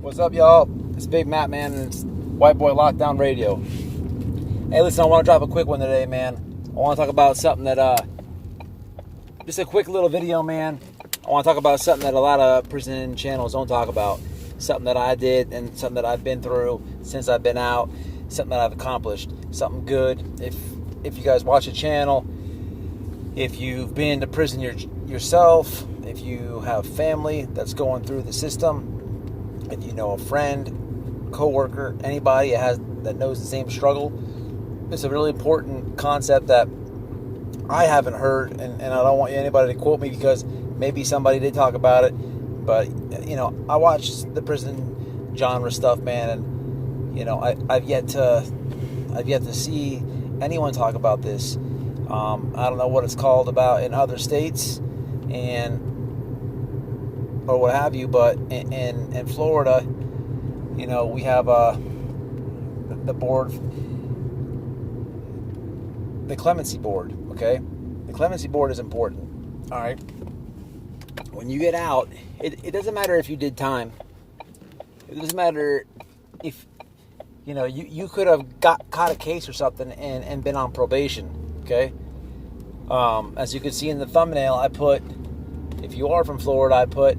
What's up, y'all? It's Big Matt, man, and it's White Boy Lockdown Radio. Hey, listen, I want to drop a quick one today, man. I want to talk about something that, just a quick little video, man. I want to talk about something that a lot of prison channels don't talk about. Something that I did and something that I've been through since I've been out. Something that I've accomplished. Something good. If you guys watch the channel, if you've been to prison yourself, if you have family that's going through the system, if you know a friend, coworker, anybody that knows the same struggle, it's a really important concept that I haven't heard, and I don't want anybody to quote me because maybe somebody did talk about it, but I watch the prison genre stuff, man, and I've yet to see anyone talk about this. I don't know what it's called about in other states or what have you, but in Florida, we have the board, the Clemency board. Okay, the Clemency board is important. All right, when you get out, it doesn't matter if you did time. It doesn't matter if you could have caught a case or something and been on probation. Okay, as you can see in the thumbnail, I put, if you are from Florida, I put,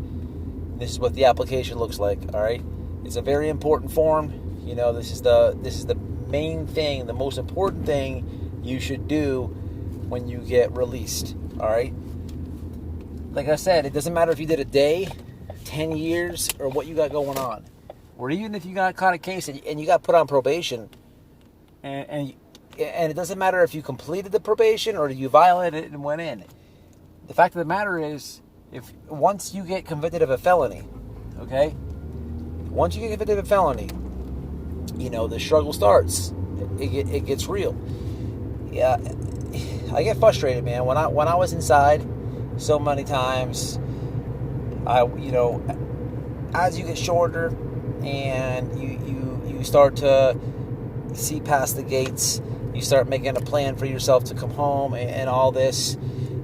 this is what the application looks like. All right, it's a very important form. This is the main thing, the most important thing you should do when you get released. All right, like I said, it doesn't matter if you did a day, 10 years, or what you got going on, or even if you got caught a case and you got put on probation, and it doesn't matter if you completed the probation or you violated it and went in. The fact of the matter is, once you get convicted of a felony, okay? Once you get convicted of a felony, the struggle starts. It gets real. Yeah, I get frustrated, man. When I was inside, so many times, as you get shorter and you start to see past the gates, you start making a plan for yourself to come home and all this.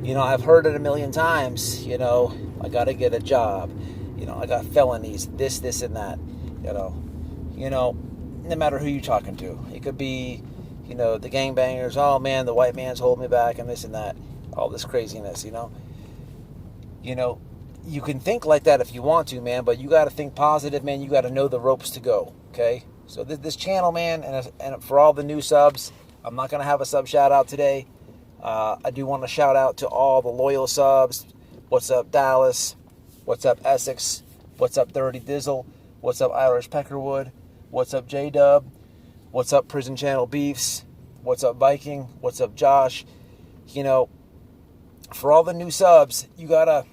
I've heard it a million times. I got to get a job. I got felonies, this, and that. No matter who you're talking to. It could be, the gangbangers. Oh, man, the white man's holding me back and this and that. All this craziness, You can think like that if you want to, man, but you got to think positive, man. You got to know the ropes to go, okay? So this channel, man, and for all the new subs, I'm not going to have a sub shout out today. I do want to shout out to all the loyal subs. What's up, Dallas? What's up, Essex? What's up, Dirty Dizzle? What's up, Irish Peckerwood? What's up, J-Dub? What's up, Prison Channel Beefs? What's up, Viking? What's up, Josh? For all the new subs, you have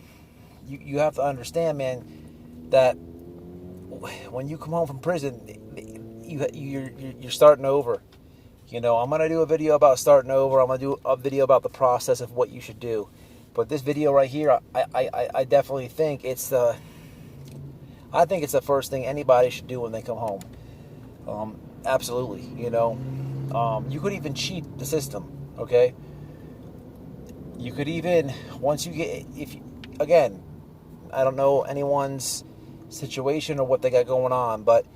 to understand, man, that when you come home from prison, you're starting over. I'm going to do a video about starting over. I'm going to do a video about the process of what you should do. But this video right here, I definitely think it's the first thing anybody should do when they come home. Absolutely. You could even cheat the system, okay? You could even, once you get, again, I don't know anyone's situation or what they got going on, but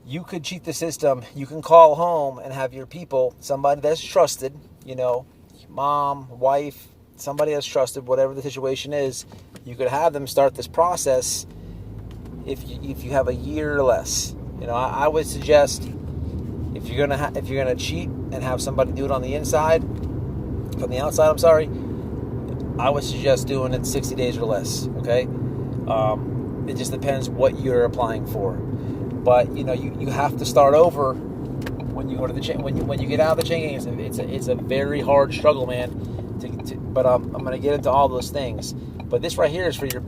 you could cheat the system. You can call home and have your people, somebody that's trusted, mom, wife, somebody that's trusted, whatever the situation is, you could have them start this process if you have a year or less. I would suggest if you're gonna cheat and have somebody do it on the inside, from the outside, I'm sorry, I would suggest doing it 60 days or less, okay? It just depends what you're applying for. But, you have to start over when you go to the chain. When you get out of the chain gang, it's a very hard struggle, man. But I'm going to get into all those things. But this right here is for your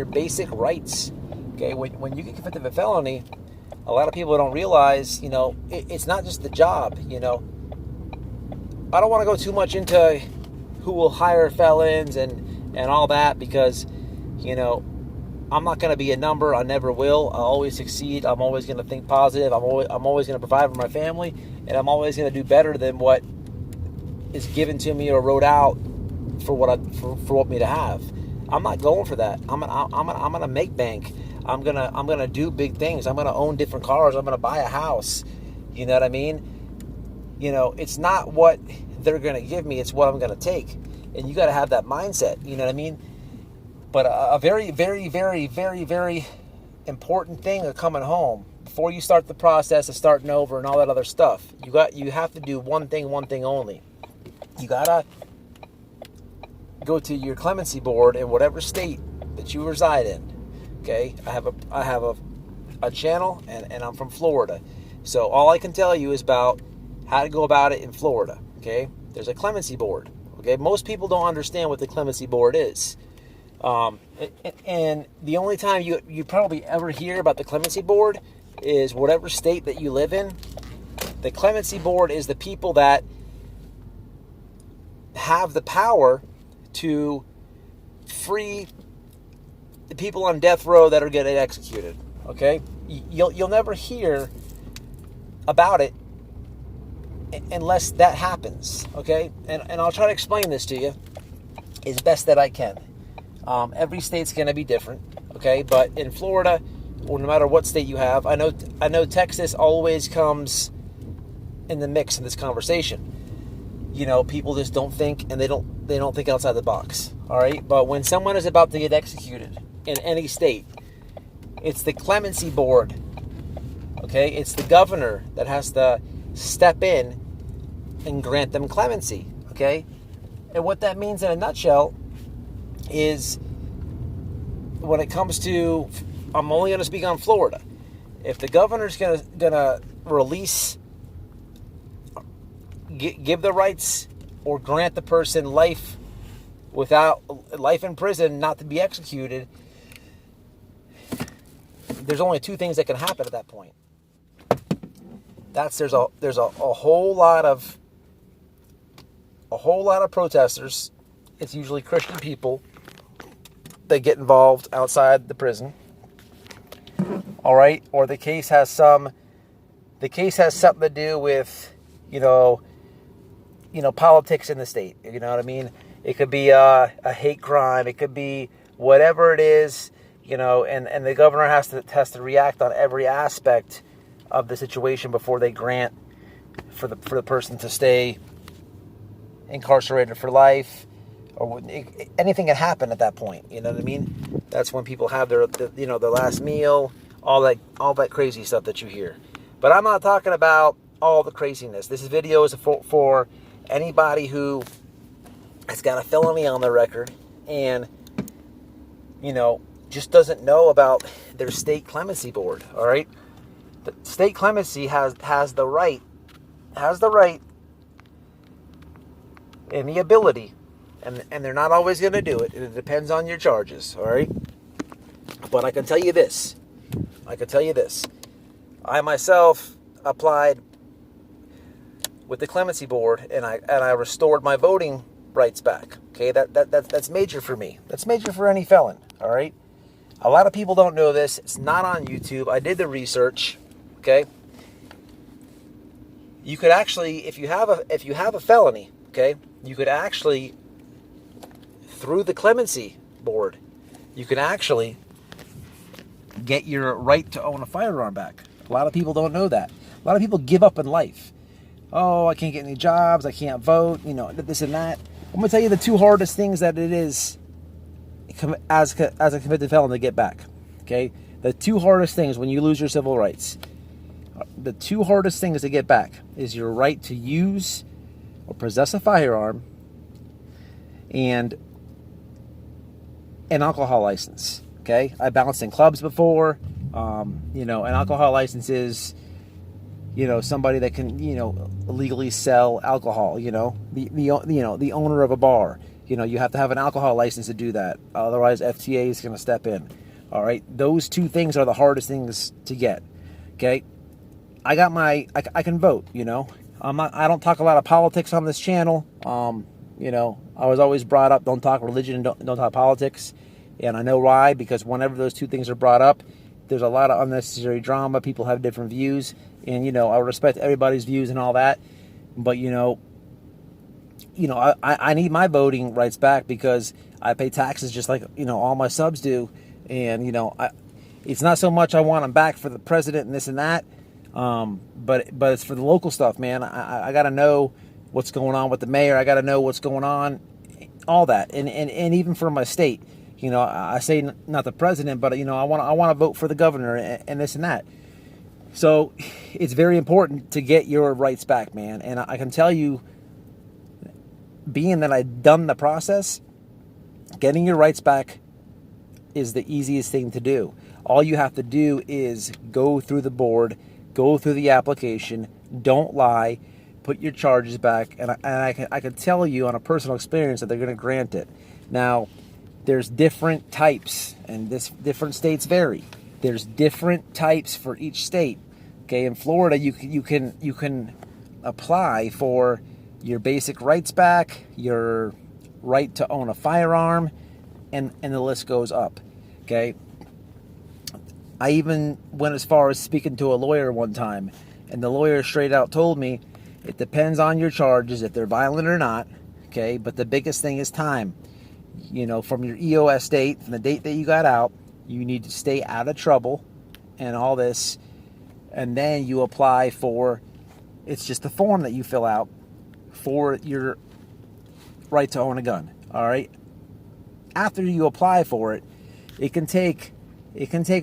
basic rights, okay? When you get convicted of a felony, a lot of people don't realize, it's not just the job, I don't want to go too much into who will hire felons and all that because, I'm not going to be a number. I never will. I'll always succeed. I'm always going to think positive. I'm always going to provide for my family, and I'm always going to do better than what is given to me or wrote out for what me to have. I'm not going for that. I'm gonna make bank. I'm gonna do big things. I'm gonna own different cars. I'm gonna buy a house. You know what I mean? You know, it's not what they're gonna give me, it's what I'm gonna take. And you gotta have that mindset, you know what I mean? But a very, very, very, very, very important thing of coming home, before you start the process of starting over and all that other stuff, you have to do one thing only. You gotta go to your clemency board in whatever state that you reside in. Okay, I have a channel, and I'm from Florida, so all I can tell you is about how to go about it in Florida. Okay, there's a clemency board. Okay, most people don't understand what the clemency board is. And the only time you probably ever hear about the clemency board is whatever state that you live in. The clemency board is the people that have the power to free the people on death row that are getting executed. Okay, you'll never hear about it unless that happens. Okay, and I'll try to explain this to you as best that I can. Every state's going to be different, okay? But in Florida, or no matter what state you have, I know Texas always comes in the mix in this conversation. You know, people just don't think, and they don't think outside the box. All right, but when someone is about to get executed in any state, it's the clemency board. Okay, it's the governor that has to step in and grant them clemency. Okay, and what that means in a nutshell is, when it comes to, I'm only going to speak on Florida. If the governor's gonna release, give the rights, or grant the person life in prison, not to be executed, there's only two things that can happen at that point. There's a whole lot of protesters. It's usually Christian people. They get involved outside the prison. All right, or the case has something to do with, politics in the state. You know what I mean? It could be a hate crime. It could be whatever it is. And the governor has to react on every aspect of the situation before they grant for the person to stay incarcerated for life. Or anything can happen at that point. You know what I mean? That's when people have their last meal, all that crazy stuff that you hear. But I'm not talking about all the craziness. This video is for anybody who has got a felony on their record and just doesn't know about their state clemency board. All right, the state clemency has the right and the ability. And they're not always going to do it. It depends on your charges, all right? But I can tell you this. I myself applied with the clemency board, and I restored my voting rights back. Okay, that's major for me. That's major for any felon, all right? A lot of people don't know this. It's not on YouTube. I did the research, okay? You could actually, if you have a felony, okay, you could actually, through the clemency board, you can actually get your right to own a firearm back. A lot of people don't know that. A lot of people give up in life. Oh, I can't get any jobs. I can't vote. This and that. I'm going to tell you the two hardest things that it is as a convicted felon to get back. Okay? The two hardest things when you lose your civil rights. The two hardest things to get back is your right to use or possess a firearm and an alcohol license. Okay, I bounced in clubs before. An alcohol license is, somebody that can, legally sell alcohol. The owner of a bar. You have to have an alcohol license to do that. Otherwise, FTA is going to step in. All right, those two things are the hardest things to get. Okay, I can vote. I don't talk a lot of politics on this channel. I was always brought up, don't talk religion and don't talk politics. And I know why, because whenever those two things are brought up, there's a lot of unnecessary drama. People have different views. And, I respect everybody's views and all that. But, I need my voting rights back because I pay taxes just like, all my subs do. And, it's not so much I want them back for the president and this and that, but it's for the local stuff, man. I got to know what's going on with the mayor. I got to know what's going on, all that, and even for my state. You know, I say not the president, but you know, I want to vote for the governor and this and that. So it's very important to get your rights back, man. And I can tell you, being that I've done the process, getting your rights back is the easiest thing to do. All you have to do is go through the board, go through the application, don't lie, put your charges back, and I can tell you on a personal experience that they're going to grant it. Now, there's different types, and different states vary. There's different types for each state. Okay, in Florida, you can apply for your basic rights back, your right to own a firearm, and the list goes up. Okay, I even went as far as speaking to a lawyer one time, and the lawyer straight out told me it depends on your charges if they're violent or not. Okay, but the biggest thing is time. You know, from your EOS date, from the date that you got out, you need to stay out of trouble and all this, and then you apply for, it's just a form that you fill out for your right to own a gun. All right, after you apply for it, it can take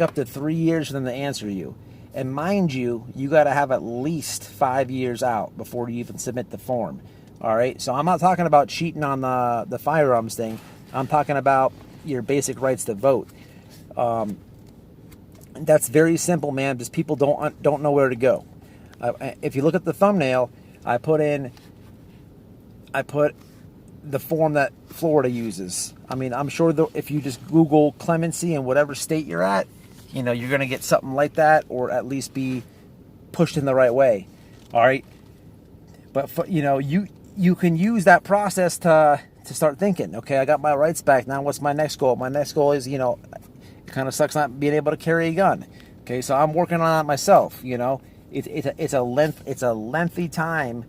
up to 3 years for them to answer you. And mind you, you got to have at least 5 years out before you even submit the form. All right, so I'm not talking about cheating on the firearms thing. I'm talking about your basic rights to vote. That's very simple, man, because people don't know where to go. If you look at the thumbnail, I put the form that Florida uses. I mean, I'm sure if you just Google Clemency in whatever state you're at, you know, you're going to get something like that, or at least be pushed in the right way. All right, but you know, you can use that process to start thinking, okay, I got my rights back. Now what's my next goal? My next goal is, you know, it kind of sucks not being able to carry a gun. Okay, so I'm working on that myself. You know, it's a lengthy time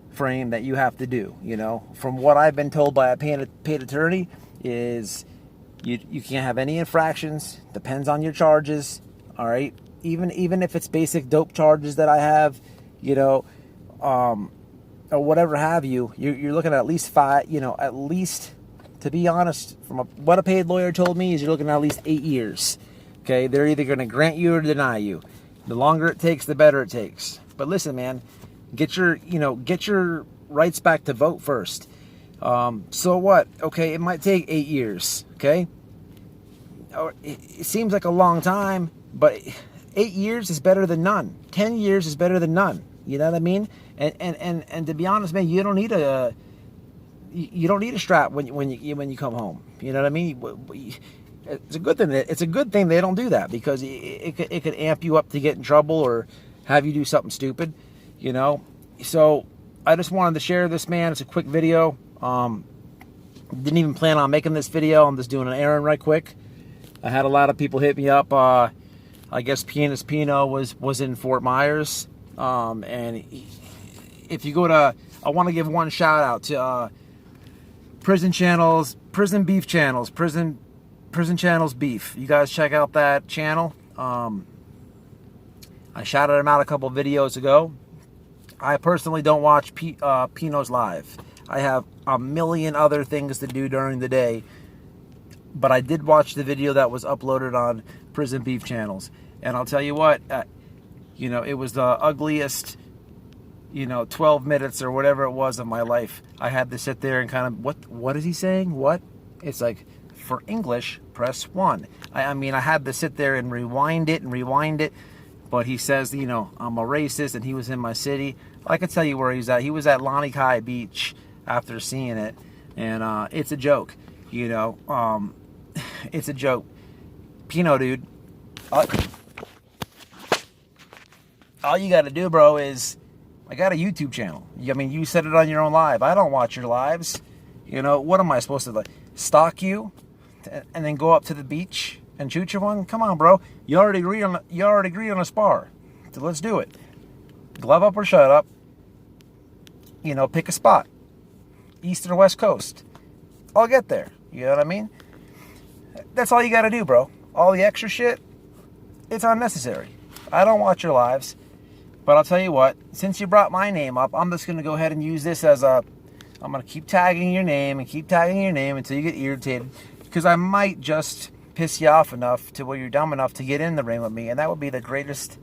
frame that you have to do. You know, from what I've been told by a paid attorney is you can't have any infractions. Depends on your charges. All right, even if it's basic dope charges that I have, you know, or whatever have you, you're looking at least 5, you know, at least, to be honest, what a paid lawyer told me is you're looking at least 8 years. Okay, they're either going to grant you or deny you. The longer it takes, the better it takes. But listen, man, get your rights back to vote first. So what? Okay, it might take 8 years. Okay, it seems like a long time, but 8 years is better than none. 10 years is better than none. You know what I mean? And to be honest, man, you don't need a strap when you come home. You know what I mean? It's a good thing. It's a good thing they don't do that, because it could amp you up to get in trouble or have you do something stupid. You know. So I just wanted to share this, man. It's a quick video. Didn't even plan on making this video. I'm just doing an errand right quick. I had a lot of people hit me up. I guess Pianist Pino was in Fort Myers. And if you go to, I want to give one shout out to Prison Channels Beef. You guys check out that channel. I shouted him out a couple videos ago. I personally don't watch Pino's live. I have a million other things to do during the day, but I did watch the video that was uploaded on Prison Beef Channels, and I'll tell you what, you know, it was the ugliest, 12 minutes or whatever it was of my life. I had to sit there and kind of, what is he saying? What? It's like, for English, press 1. I mean, I had to sit there and rewind it, but he says, I'm a racist, and he was in my city. I can tell you where he's at. He was at Lani Kai Beach after seeing it, and it's a joke, it's a joke. Pino, dude, all you got to do, bro, is, I got a YouTube channel. I mean, you said it on your own live. I don't watch your lives. What am I supposed to, stalk you and then go up to the beach and shoot you one? Come on, bro. You already agree on a SPAR. So let's do it. Glove up or shut up. Pick a spot. East or West Coast. I'll get there. You know what I mean? That's all you got to do, bro. All the extra shit, It's unnecessary. I don't watch your lives. But I'll tell you what, since you brought my name up, I'm just going to go ahead and use this as a... I'm going to keep tagging your name and keep tagging your name until you get irritated. Because I might just piss you off enough to where you're dumb enough to get in the ring with me. And that would be the greatest...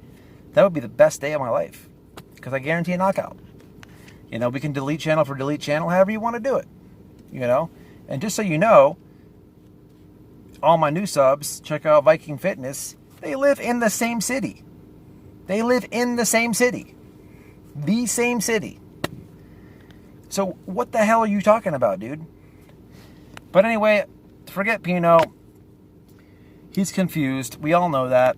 That would be the best day of my life. Because I guarantee a knockout. You know, we can delete channel for delete channel, however you want to do it. You know? And just so you know, all my new subs, check out Viking Fitness. They live in the same city. They live in the same city. The same city. So what the hell are you talking about, dude? But anyway, forget Pino. He's confused. We all know that.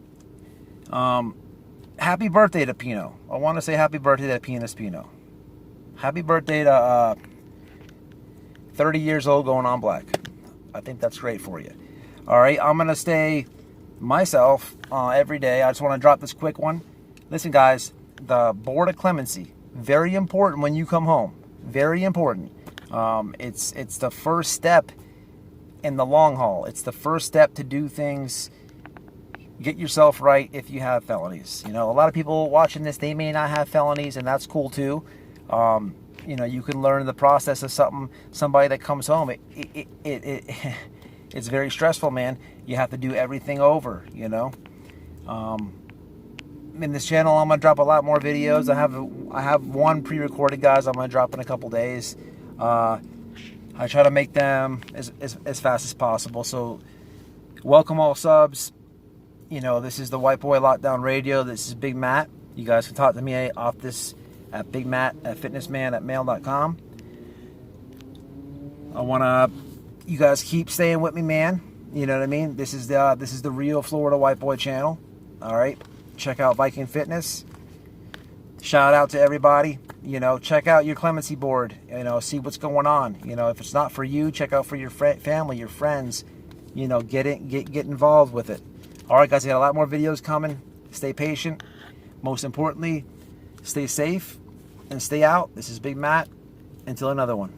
Happy birthday to Pino. I want to say happy birthday to Penis Pino. Happy birthday to 30 years old going on black. I think that's great for you. All right, I'm going to stay myself every day. I just want to drop this quick one. Listen, guys, the board of clemency, very important when you come home. Very important. It's the first step in the long haul. It's the first step to do things. Get yourself right if you have felonies. You know, a lot of people watching this, they may not have felonies, and that's cool too. You know, you can learn the process of somebody that comes home. It's very stressful, man. You have to do everything over, you know. In this channel, I'm gonna drop a lot more videos. I have one pre-recorded, guys. I'm gonna drop in a couple days. I try to make them as fast as possible. So, welcome all subs. You know, this is the White Boy Lockdown Radio. This is Big Matt. You guys can talk to me off this at bigmatt@fitnessman@mail.com. I wanna you guys keep staying with me, man. You know what I mean? This is the real Florida White Boy channel. All right. Check out Viking Fitness. Shout out to everybody. You know, check out your clemency board. You know, see what's going on. You know, if it's not for you, check out for your family, your friends. You know, get involved with it. All right, guys, I got a lot more videos coming. Stay patient. Most importantly, stay safe and stay out. This is Big Matt. Until another one.